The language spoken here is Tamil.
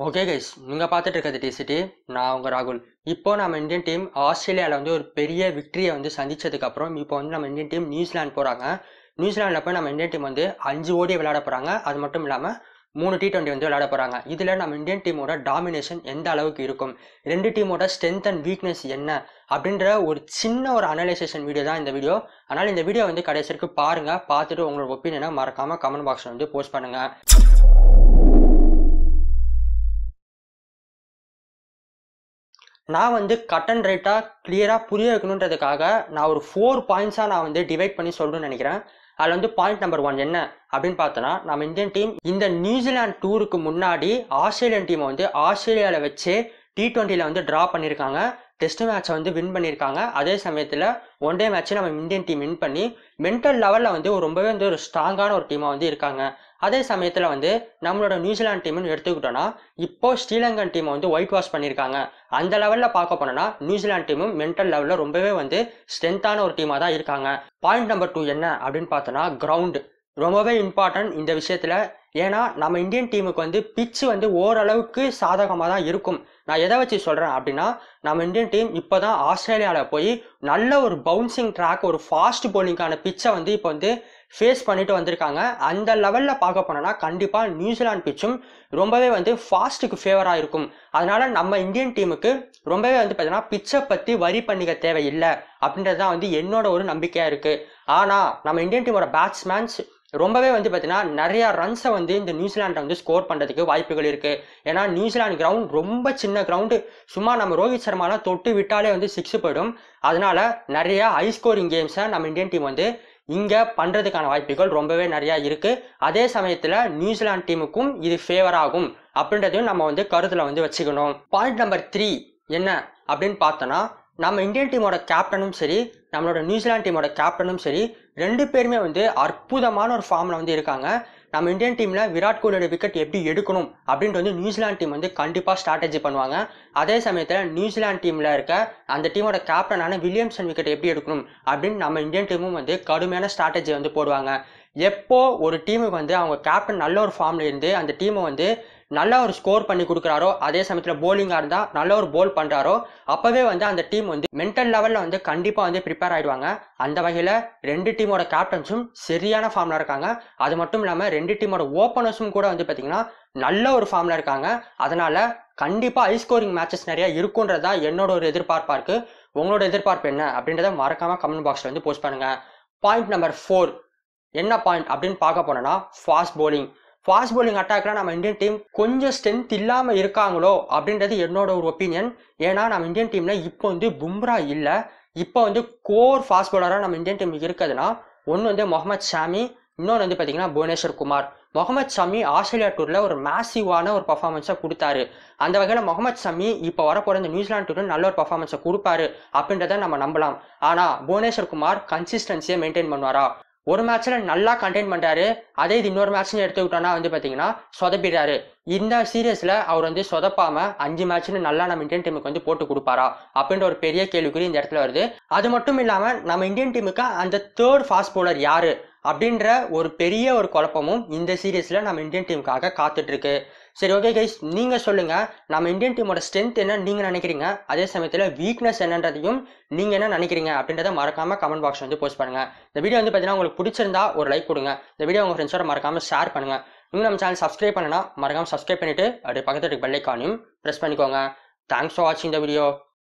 ஓகே கைஸ், நீங்கள் பார்த்துட்டு இருக்கிறது டிசிடி. நான் உங்கள் ராகுல். இப்போ நம்ம இந்தியன் டீம் ஆஸ்திரேலியாவில் வந்து ஒரு பெரிய விக்டரியை வந்து சந்திச்சதுக்கப்புறம் இப்போ வந்து நம்ம இந்தியன் டீம் நியூசிலாந்து போகிறாங்க. நியூசிலாண்டில் போய் நம்ம இந்தியன் டீம் வந்து 5 ஓடி விளையாட போகிறாங்க. அது மட்டும் இல்லாமல் 3 T20 வந்து விளையாட போகிறாங்க. இதில் நம்ம இந்தியன் டீமோட டாமினேஷன் எந்த அளவுக்கு இருக்கும், 2 டீமோட ஸ்ட்ரென்த் அண்ட் வீக்னஸ் என்ன அப்படின்ற ஒரு சின்ன ஒரு அனலைசேஷன் வீடியோ தான் இந்த வீடியோ. அதனால் இந்த வீடியோ வந்து கடைசி வரைக்கும் பாருங்கள். பார்த்துட்டு உங்களோட ஒப்பீனியனை மறக்காமல் கமெண்ட் பாக்ஸில் வந்து போஸ்ட் பண்ணுங்கள். நான் வந்து கட் அண்ட் ரைட்டாக கிளியராக புரிய வைக்கணுன்றதுக்காக நான் ஒரு 4 பாயிண்ட்ஸாக நான் வந்து டிவைட் பண்ணி சொல்லணும்னு நினைக்கிறேன். அதில் வந்து பாயிண்ட் நம்பர் 1 என்ன அப்படின்னு பார்த்தோன்னா, நம்ம இந்தியன் டீம் இந்த நியூசிலாந்து டூருக்கு முன்னாடி ஆஸ்திரேலியன் டீமை வந்து ஆஸ்திரேலியாவில் வச்சு T20 வந்து ட்ரா பண்ணியிருக்காங்க. டெஸ்ட் மேட்சை வந்து வின் பண்ணியிருக்காங்க. அதே சமயத்தில் ஒன் டே மேட்ச்சை நம்ம இந்தியன் டீம் வின் பண்ணி மென்டல் லெவலில் வந்து ரொம்பவே வந்து ஒரு ஸ்ட்ராங்கான ஒரு டீமாக வந்து இருக்காங்க. அதே சமயத்தில் வந்து நம்மளோட நியூசிலாந்து டீம்னு எடுத்துக்கிட்டோன்னா, இப்போ ஸ்ரீலங்கன் டீமை வந்து ஒயிட் வாஷ் பண்ணியிருக்காங்க. அந்த லெவலில் பார்க்க போனோன்னா நியூசிலாந்து டீமும் மென்டல் லெவலில் ரொம்பவே வந்து ஸ்ட்ரென்த்தான ஒரு டீமாக தான் இருக்காங்க. பாயிண்ட் நம்பர் 2 என்ன அப்படின்னு பார்த்தோன்னா, கிரவுண்டு ரொம்பவே இம்பார்ட்டன்ட் இந்த விஷயத்தில். ஏன்னா நம்ம இந்தியன் டீமுக்கு வந்து பிச்சு வந்து ஓரளவுக்கு சாதகமாக தான் இருக்கும். நான் எதை வச்சு சொல்கிறேன் அப்படின்னா, நம்ம இந்தியன் டீம் இப்போ தான் ஆஸ்திரேலியாவில் போய் நல்ல ஒரு பவுன்சிங் ட்ராக், ஒரு ஃபாஸ்ட் பவுலிங்கான பிச்சை வந்து இப்போ வந்து ஃபேஸ் பண்ணிட்டு வந்திருக்காங்க. அந்த லெவலில் பார்க்க போனோன்னா கண்டிப்பாக நியூசிலாந்து பிச்சும் ரொம்பவே வந்து ஃபாஸ்ட்டுக்கு ஃபேவராக இருக்கும். அதனால நம்ம இந்தியன் டீமுக்கு ரொம்பவே வந்து பார்த்தீங்கன்னா பிச்சை பற்றி வரி பண்ணிக்க தேவையில்லை அப்படின்றது தான் வந்து என்னோட ஒரு நம்பிக்கையாக இருக்குது. ஆனால் நம்ம இந்தியன் டீமோட பேட்ஸ்மேன்ஸ் ரொம்பவே வந்து பார்த்தீங்கன்னா நிறையா ரன்ஸை வந்து இந்த நியூசிலாண்டை வந்து ஸ்கோர் பண்ணுறதுக்கு வாய்ப்புகள் இருக்குது. ஏன்னா நியூசிலாந்து கிரவுண்ட் ரொம்ப சின்ன கிரவுண்டு. சும்மா நம்ம ரோஹித் சர்மாலாம் தொட்டு விட்டாலே வந்து 6 போயிடும். அதனால நிறையா ஹை ஸ்கோரிங் கேம்ஸை நம்ம இந்தியன் டீம் வந்து இங்கே பண்ணுறதுக்கான வாய்ப்புகள் ரொம்பவே நிறையா இருக்குது. அதே சமயத்தில் நியூசிலாந்து டீமுக்கும் இது ஃபேவர் ஆகும் அப்படின்றதையும் நம்ம வந்து கருத்தில் வந்து வச்சுக்கணும். பாயிண்ட் நம்பர் 3 என்ன அப்படின்னு பார்த்தோன்னா, நம்ம இந்தியன் டீமோட கேப்டனும் சரி, நம்மளோட நியூசிலாந்து டீமோட கேப்டனும் சரி, 2 பேருமே வந்து அற்புதமான ஒரு ஃபார்மில் வந்து இருக்காங்க. நம்ம இந்தியன் டீமில் விராட் கோலியோட விக்கெட் எப்படி எடுக்கணும் அப்படின்ட்டு வந்து நியூசிலாந்து டீம் வந்து கண்டிப்பாக ஸ்ட்ராட்டஜி பண்ணுவாங்க. அதே சமயத்தில் நியூசிலாந்து டீமில் இருக்க அந்த டீமோட கேப்டனான வில்லியம்சன் விக்கெட் எப்படி எடுக்கணும் அப்படின்னு நம்ம இந்தியன் டீமும் வந்து கடுமையான ஸ்ட்ராட்டஜி வந்து போடுவாங்க. எப்போ ஒரு டீமுக்கு வந்து அவங்க கேப்டன் நல்ல ஒரு ஃபார்மில் இருந்து அந்த டீமை வந்து நல்ல ஒரு ஸ்கோர் பண்ணி கொடுக்குறாரோ, அதே சமயத்தில் போலிங்காக இருந்தால் நல்ல ஒரு போல் பண்ணுறாரோ, அப்போவே வந்து அந்த டீம் வந்து மென்டல் லெவலில் வந்து கண்டிப்பாக வந்து ப்ரிப்பேர் ஆகிடுவாங்க. அந்த வகையில் 2 டீமோட கேப்டன்ஸும் சரியான ஃபார்மில் இருக்காங்க. அது மட்டும் இல்லாமல் 2 டீமோட ஓப்பனர்ஸும் கூட வந்து பார்த்திங்கன்னா நல்ல ஒரு ஃபார்மில் இருக்காங்க. அதனால் கண்டிப்பாக ஹை ஸ்கோரிங் மேட்சஸ் நிறையா இருக்குன்றது தான் என்னோட ஒரு எதிர்பார்ப்பாக இருக்குது. உங்களோட எதிர்பார்ப்பு என்ன அப்படின்றத மறக்காமல் கமெண்ட் பாக்ஸில் வந்து போஸ்ட் பண்ணுங்கள். பாயிண்ட் நம்பர் 4 என்ன பாயிண்ட் அப்படின்னு பார்க்க போனோன்னா, ஃபாஸ்ட் போலிங். ஃபாஸ்ட் போலிங் அட்டாக்ல நம்ம இந்தியன் டீம் கொஞ்சம் ஸ்ட்ரென்த் இல்லாமல் இருக்காங்களோ அப்படின்றது என்னோட ஒரு ஒப்பீனியன். ஏன்னா நம்ம இந்தியன் டீமில் இப்போ வந்து பும்ரா இல்லை. இப்போ வந்து கோர் ஃபாஸ்ட் போலராக நம்ம இந்தியன் டீம் இருக்குதுன்னா, ஒன்று வந்து முகமது ஷாமி, இன்னொன்று வந்து பார்த்தீங்கன்னா புவனேஸ்வர் குமார். முகமது ஷமி ஆஸ்திரேலியா டூரில் ஒரு மேசிவான ஒரு பர்ஃபார்மன்ஸை கொடுத்தாரு. அந்த வகையில் முகமது ஷமி இப்போ வரப்போகிற இந்த நியூசிலாந்து டூரில் நல்ல ஒரு பர்ஃபார்மன்ஸை கொடுப்பாரு அப்படின்றத நம்ம நம்பலாம். ஆனால் புவனேஸ்வர் குமார் கன்சிஸ்டன்சியை மெயின்டைன் பண்ணுவாரா? ஒரு மேட்ச்சில் நல்லா கண்டெயின் பண்ணுறாரு, அதே இது இன்னொரு மேட்ச்னு எடுத்துக்கிட்டோன்னா வந்து பார்த்தீங்கன்னா சொதப்பிடுறாரு. இந்த சீரியஸில் அவர் வந்து சொதப்பாமல் 5 மேட்ச்னு நல்லா நம்ம இந்தியன் டீமுக்கு வந்து போட்டு கொடுப்பாரா அப்படின்ற ஒரு பெரிய கேள்விக்குறி இந்த இடத்துல வருது. அது மட்டும் இல்லாமல் நம்ம இந்தியன் டீமுக்கு அந்த 3rd ஃபாஸ்ட் பவுலர் யார் அப்படின்ற ஒரு பெரிய ஒரு குழப்பமும் இந்த சீரியஸில் நம்ம இந்தியன் டீமுக்காக காத்துட்ருக்கு. சரி, ஓகே கைஸ், நீங்கள் சொல்லுங்கள், நம்ம இந்தியன் டீமோட ஸ்ட்ரென்த் என்ன நீங்கள் நினைக்கிறீங்க, அதே சமயத்தில் வீக்னஸ் என்னன்றதையும் நீங்கள் என்ன நினைக்கிறீங்க அப்படின்றத மறக்காமல் கமெண்ட் பாக்ஸ் வந்து போஸ்ட் பண்ணுங்கள். இந்த வீடியோ வந்து பார்த்தீங்கன்னா உங்களுக்கு பிடிச்சிருந்தா ஒரு லைக் கொடுங்க. இந்த வீடியோ உங்கள் ஃப்ரெண்ட்ஸோட மறக்காமல் ஷேர் பண்ணுங்கள். இன்னும் நம்ம சேனல் சப்ஸ்கிரைப் பண்ணனா மறக்காமல் சப்ஸ்கிரைப் பண்ணிவிட்டு அப்படியே பக்கத்துக்கு பெல் ஐக்கானையும் ப்ரெஸ் பண்ணிக்கோங்க. தேங்க்ஸ் ஃபார் வாட்சிங் த வீடியோ.